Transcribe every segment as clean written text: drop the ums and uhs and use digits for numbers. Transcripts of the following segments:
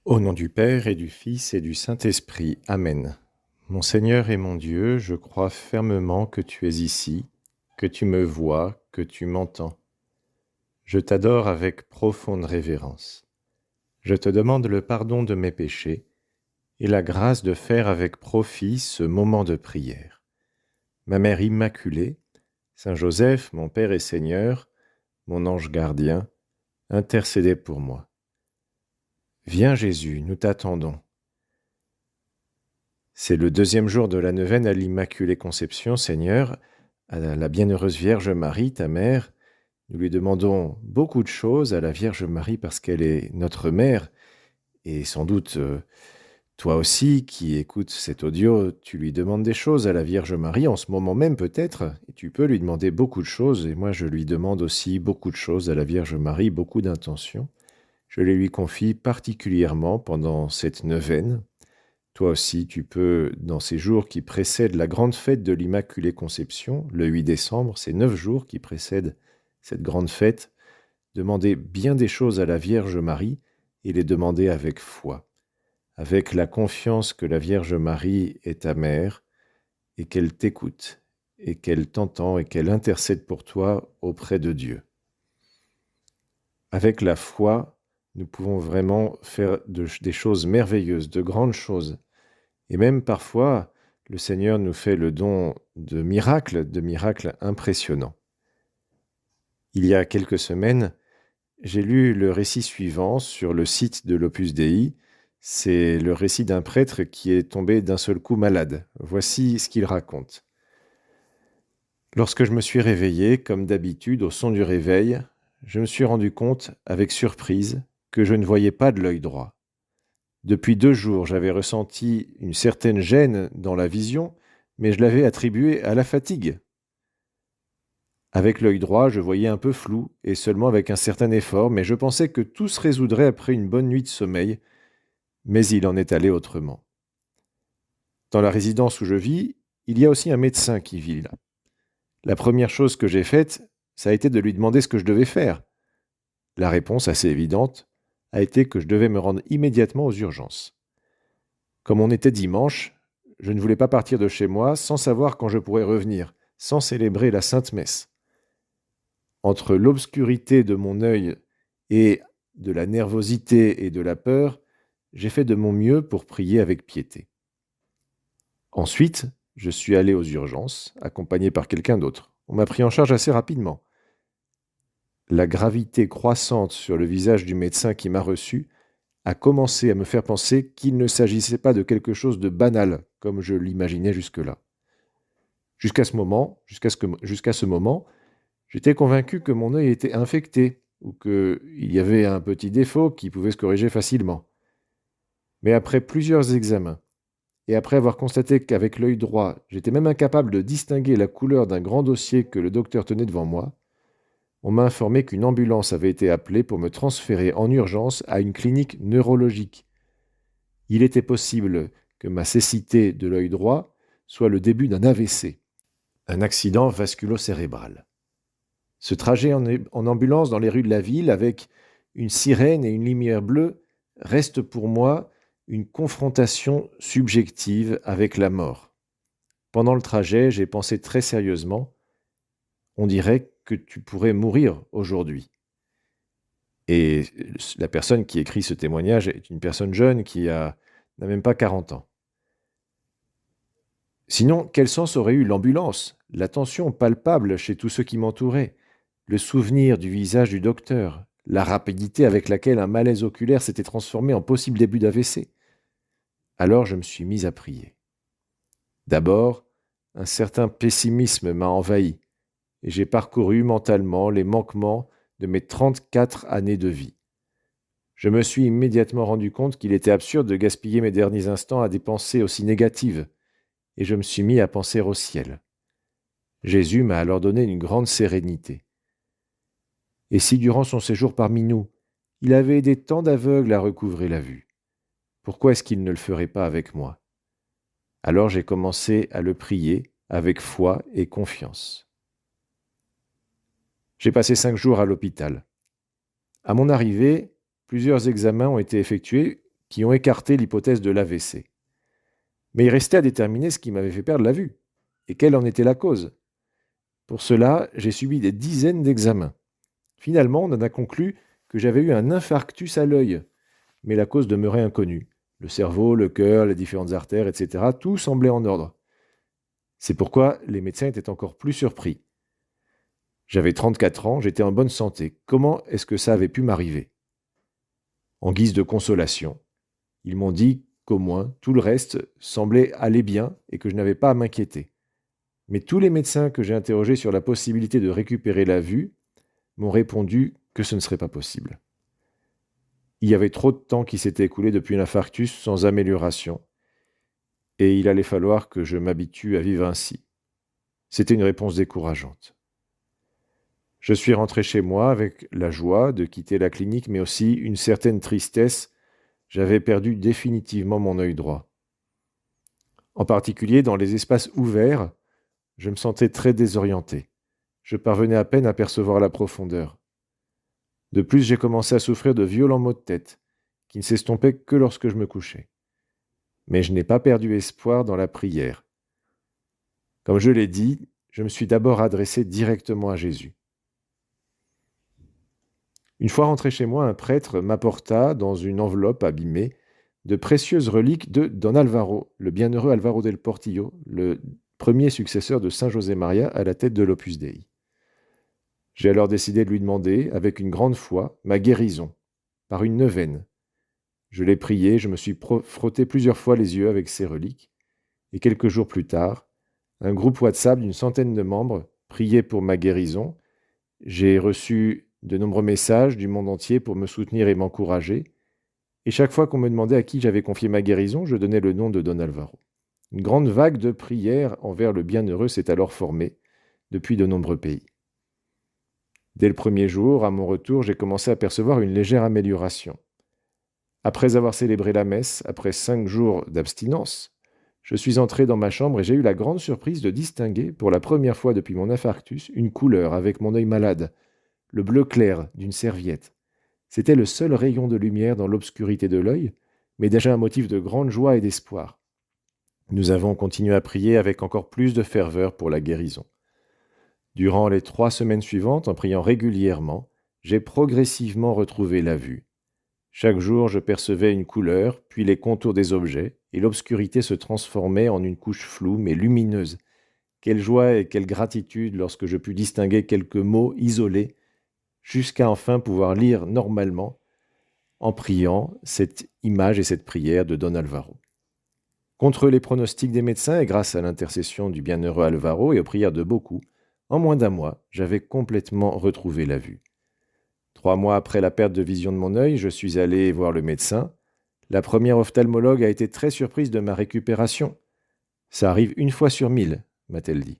Au nom du Père et du Fils et du Saint-Esprit. Amen. Mon Seigneur et mon Dieu, je crois fermement que tu es ici, que tu me vois, que tu m'entends. Je t'adore avec profonde révérence. Je te demande le pardon de mes péchés et la grâce de faire avec profit ce moment de prière. Ma Mère Immaculée, Saint Joseph, mon Père et Seigneur, mon ange gardien, intercédez pour moi. Viens Jésus, nous t'attendons. C'est le deuxième jour de la neuvaine à l'Immaculée Conception, Seigneur, à la bienheureuse Vierge Marie, ta mère. Nous lui demandons beaucoup de choses à la Vierge Marie parce qu'elle est notre mère. Et sans doute, toi aussi qui écoutes cet audio, tu lui demandes des choses à la Vierge Marie en ce moment même peut-être. Et tu peux lui demander beaucoup de choses. Et moi, je lui demande aussi beaucoup de choses à la Vierge Marie, beaucoup d'intentions. Je les lui confie particulièrement pendant cette neuvaine. Toi aussi, tu peux, dans ces jours qui précèdent la grande fête de l'Immaculée Conception, le 8 décembre, ces 9 jours qui précèdent cette grande fête, demander bien des choses à la Vierge Marie et les demander avec foi, avec la confiance que la Vierge Marie est ta mère et qu'elle t'écoute et qu'elle t'entend et qu'elle intercède pour toi auprès de Dieu. Avec la foi, nous pouvons vraiment faire des choses merveilleuses, de grandes choses. Et même parfois, le Seigneur nous fait le don de miracles impressionnants. Il y a quelques semaines, j'ai lu le récit suivant sur le site de l'Opus Dei. C'est le récit d'un prêtre qui est tombé d'un seul coup malade. Voici ce qu'il raconte. Lorsque je me suis réveillé, comme d'habitude, au son du réveil, je me suis rendu compte, avec surprise, que je ne voyais pas de l'œil droit. Depuis 2 jours, j'avais ressenti une certaine gêne dans la vision, mais je l'avais attribuée à la fatigue. Avec l'œil droit, je voyais un peu flou, et seulement avec un certain effort, mais je pensais que tout se résoudrait après une bonne nuit de sommeil, mais il en est allé autrement. Dans la résidence où je vis, il y a aussi un médecin qui vit là. La première chose que j'ai faite, ça a été de lui demander ce que je devais faire. La réponse, assez évidente, a été que je devais me rendre immédiatement aux urgences. Comme on était dimanche, je ne voulais pas partir de chez moi sans savoir quand je pourrais revenir, sans célébrer la Sainte Messe. Entre l'obscurité de mon œil et de la nervosité et de la peur, j'ai fait de mon mieux pour prier avec piété. Ensuite, je suis allé aux urgences, accompagné par quelqu'un d'autre. On m'a pris en charge assez rapidement. La gravité croissante sur le visage du médecin qui m'a reçu a commencé à me faire penser qu'il ne s'agissait pas de quelque chose de banal, comme je l'imaginais jusque-là. Jusqu'à ce moment, j'étais convaincu que mon œil était infecté ou qu'il y avait un petit défaut qui pouvait se corriger facilement. Mais après plusieurs examens, et après avoir constaté qu'avec l'œil droit, j'étais même incapable de distinguer la couleur d'un grand dossier que le docteur tenait devant moi, on m'a informé qu'une ambulance avait été appelée pour me transférer en urgence à une clinique neurologique. Il était possible que ma cécité de l'œil droit soit le début d'un AVC, un accident vasculo-cérébral. Ce trajet en ambulance dans les rues de la ville avec une sirène et une lumière bleue reste pour moi une confrontation subjective avec la mort. Pendant le trajet, j'ai pensé très sérieusement, on dirait que tu pourrais mourir aujourd'hui. Et la personne qui écrit ce témoignage est une personne jeune qui n'a même pas 40 ans. Sinon, quel sens aurait eu l'ambulance, la tension palpable chez tous ceux qui m'entouraient, le souvenir du visage du docteur, la rapidité avec laquelle un malaise oculaire s'était transformé en possible début d'AVC? Alors je me suis mis à prier. D'abord, un certain pessimisme m'a envahi, et j'ai parcouru mentalement les manquements de mes 34 années de vie. Je me suis immédiatement rendu compte qu'il était absurde de gaspiller mes derniers instants à des pensées aussi négatives, et je me suis mis à penser au ciel. Jésus m'a alors donné une grande sérénité. Et si durant son séjour parmi nous, il avait aidé tant d'aveugles à recouvrer la vue, pourquoi est-ce qu'il ne le ferait pas avec moi? Alors j'ai commencé à le prier avec foi et confiance. J'ai passé 5 jours à l'hôpital. À mon arrivée, plusieurs examens ont été effectués qui ont écarté l'hypothèse de l'AVC. Mais il restait à déterminer ce qui m'avait fait perdre la vue, et quelle en était la cause. Pour cela, j'ai subi des dizaines d'examens. Finalement, on en a conclu que j'avais eu un infarctus à l'œil, mais la cause demeurait inconnue. Le cerveau, le cœur, les différentes artères, etc., tout semblait en ordre. C'est pourquoi les médecins étaient encore plus surpris. J'avais 34 ans, j'étais en bonne santé. Comment est-ce que ça avait pu m'arriver? En guise de consolation, ils m'ont dit qu'au moins tout le reste semblait aller bien et que je n'avais pas à m'inquiéter. Mais tous les médecins que j'ai interrogés sur la possibilité de récupérer la vue m'ont répondu que ce ne serait pas possible. Il y avait trop de temps qui s'était écoulé depuis l'infarctus sans amélioration, et il allait falloir que je m'habitue à vivre ainsi. C'était une réponse décourageante. Je suis rentré chez moi avec la joie de quitter la clinique, mais aussi une certaine tristesse. J'avais perdu définitivement mon œil droit. En particulier, dans les espaces ouverts, je me sentais très désorienté. Je parvenais à peine à percevoir la profondeur. De plus, j'ai commencé à souffrir de violents maux de tête, qui ne s'estompaient que lorsque je me couchais. Mais je n'ai pas perdu espoir dans la prière. Comme je l'ai dit, je me suis d'abord adressé directement à Jésus. Une fois rentré chez moi, un prêtre m'apporta, dans une enveloppe abîmée, de précieuses reliques de Don Alvaro, le bienheureux Alvaro del Portillo, le premier successeur de Saint José Maria à la tête de l'Opus Dei. J'ai alors décidé de lui demander, avec une grande foi, ma guérison, par une neuvaine. Je l'ai prié, je me suis frotté plusieurs fois les yeux avec ces reliques, et quelques jours plus tard, un groupe WhatsApp d'une centaine de membres priait pour ma guérison. J'ai reçu de nombreux messages du monde entier pour me soutenir et m'encourager, et chaque fois qu'on me demandait à qui j'avais confié ma guérison, je donnais le nom de Don Alvaro. Une grande vague de prières envers le bienheureux s'est alors formée depuis de nombreux pays. Dès le premier jour, à mon retour, j'ai commencé à percevoir une légère amélioration. Après avoir célébré la messe, après 5 jours d'abstinence, je suis entré dans ma chambre et j'ai eu la grande surprise de distinguer, pour la première fois depuis mon infarctus, une couleur avec mon œil malade, le bleu clair d'une serviette. C'était le seul rayon de lumière dans l'obscurité de l'œil, mais déjà un motif de grande joie et d'espoir. Nous avons continué à prier avec encore plus de ferveur pour la guérison. Durant les 3 semaines suivantes, en priant régulièrement, j'ai progressivement retrouvé la vue. Chaque jour, je percevais une couleur, puis les contours des objets, et l'obscurité se transformait en une couche floue mais lumineuse. Quelle joie et quelle gratitude lorsque je pus distinguer quelques mots isolés, jusqu'à enfin pouvoir lire normalement, en priant cette image et cette prière de Don Alvaro. Contre les pronostics des médecins et grâce à l'intercession du bienheureux Alvaro et aux prières de beaucoup, en moins d'un mois, j'avais complètement retrouvé la vue. 3 mois après la perte de vision de mon œil, je suis allé voir le médecin. La première ophtalmologue a été très surprise de ma récupération. Ça arrive 1 fois sur 1000, m'a-t-elle dit.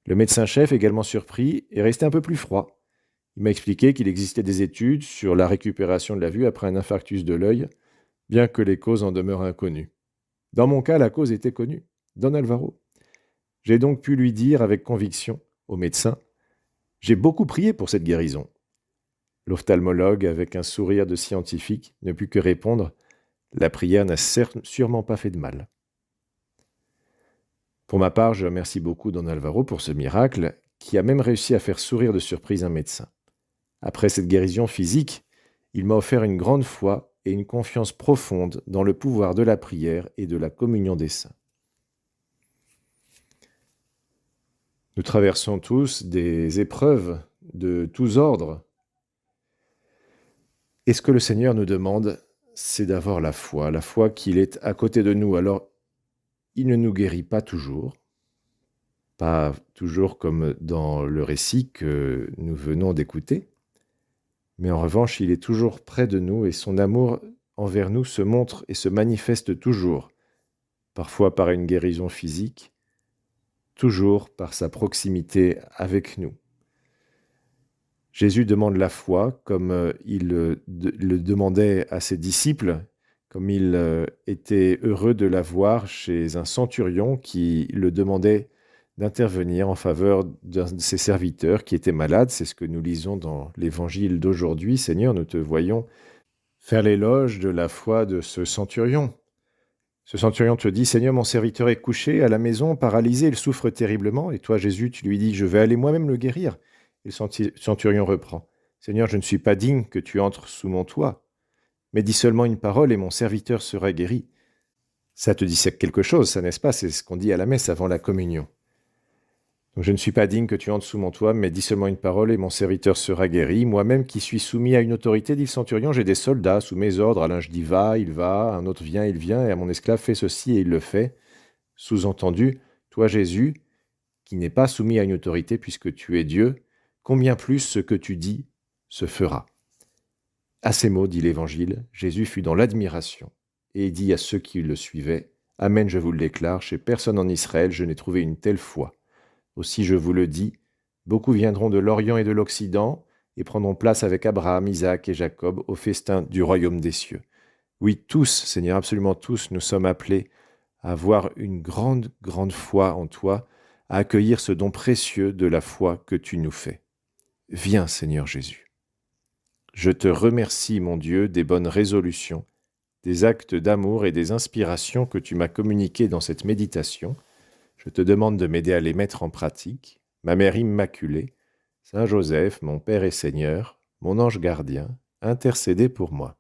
Le médecin-chef, également surpris, est resté un peu plus froid. Il m'a expliqué qu'il existait des études sur la récupération de la vue après un infarctus de l'œil, bien que les causes en demeurent inconnues. Dans mon cas, la cause était connue, Don Alvaro. J'ai donc pu lui dire avec conviction au médecin « J'ai beaucoup prié pour cette guérison ». L'ophtalmologue, avec un sourire de scientifique, ne put que répondre « La prière n'a sûrement pas fait de mal ». Pour ma part, je remercie beaucoup Don Alvaro pour ce miracle, qui a même réussi à faire sourire de surprise un médecin. Après cette guérison physique, il m'a offert une grande foi et une confiance profonde dans le pouvoir de la prière et de la communion des saints. Nous traversons tous des épreuves de tous ordres. Et ce que le Seigneur nous demande, c'est d'avoir la foi qu'il est à côté de nous. Alors, il ne nous guérit pas toujours comme dans le récit que nous venons d'écouter, mais en revanche, il est toujours près de nous et son amour envers nous se montre et se manifeste toujours, parfois par une guérison physique, toujours par sa proximité avec nous. Jésus demande la foi comme il le demandait à ses disciples, comme il était heureux de la voir chez un centurion qui le demandait d'intervenir en faveur d'un de ses serviteurs qui était malade. C'est ce que nous lisons dans l'évangile d'aujourd'hui. Seigneur, nous te voyons faire l'éloge de la foi de ce centurion. Ce centurion te dit, Seigneur, mon serviteur est couché à la maison, paralysé, il souffre terriblement. Et toi, Jésus, tu lui dis, je vais aller moi-même le guérir. Et le centurion reprend, Seigneur, je ne suis pas digne que tu entres sous mon toit, mais dis seulement une parole et mon serviteur sera guéri. Ça te dit quelque chose, ça n'est-ce pas? C'est ce qu'on dit à la messe avant la communion. Donc je ne suis pas digne que tu entres sous mon toit, mais dis seulement une parole et mon serviteur sera guéri. Moi-même qui suis soumis à une autorité, dit le centurion, j'ai des soldats sous mes ordres. À l'un je dis va, il va, à un autre vient, il vient, et à mon esclave fais ceci et il le fait. Sous-entendu, toi Jésus, qui n'es pas soumis à une autorité puisque tu es Dieu, combien plus ce que tu dis se fera. À ces mots, dit l'Évangile, Jésus fut dans l'admiration et dit à ceux qui le suivaient, Amen, je vous le déclare, chez personne en Israël je n'ai trouvé une telle foi. Aussi je vous le dis, beaucoup viendront de l'Orient et de l'Occident et prendront place avec Abraham, Isaac et Jacob au festin du royaume des cieux. Oui, tous, Seigneur, absolument tous, nous sommes appelés à avoir une grande, grande foi en toi, à accueillir ce don précieux de la foi que tu nous fais. Viens, Seigneur Jésus. Je te remercie, mon Dieu, des bonnes résolutions, des actes d'amour et des inspirations que tu m'as communiquées dans cette méditation. Je te demande de m'aider à les mettre en pratique. Ma Mère Immaculée, Saint Joseph, mon Père et Seigneur, mon ange gardien, intercédez pour moi.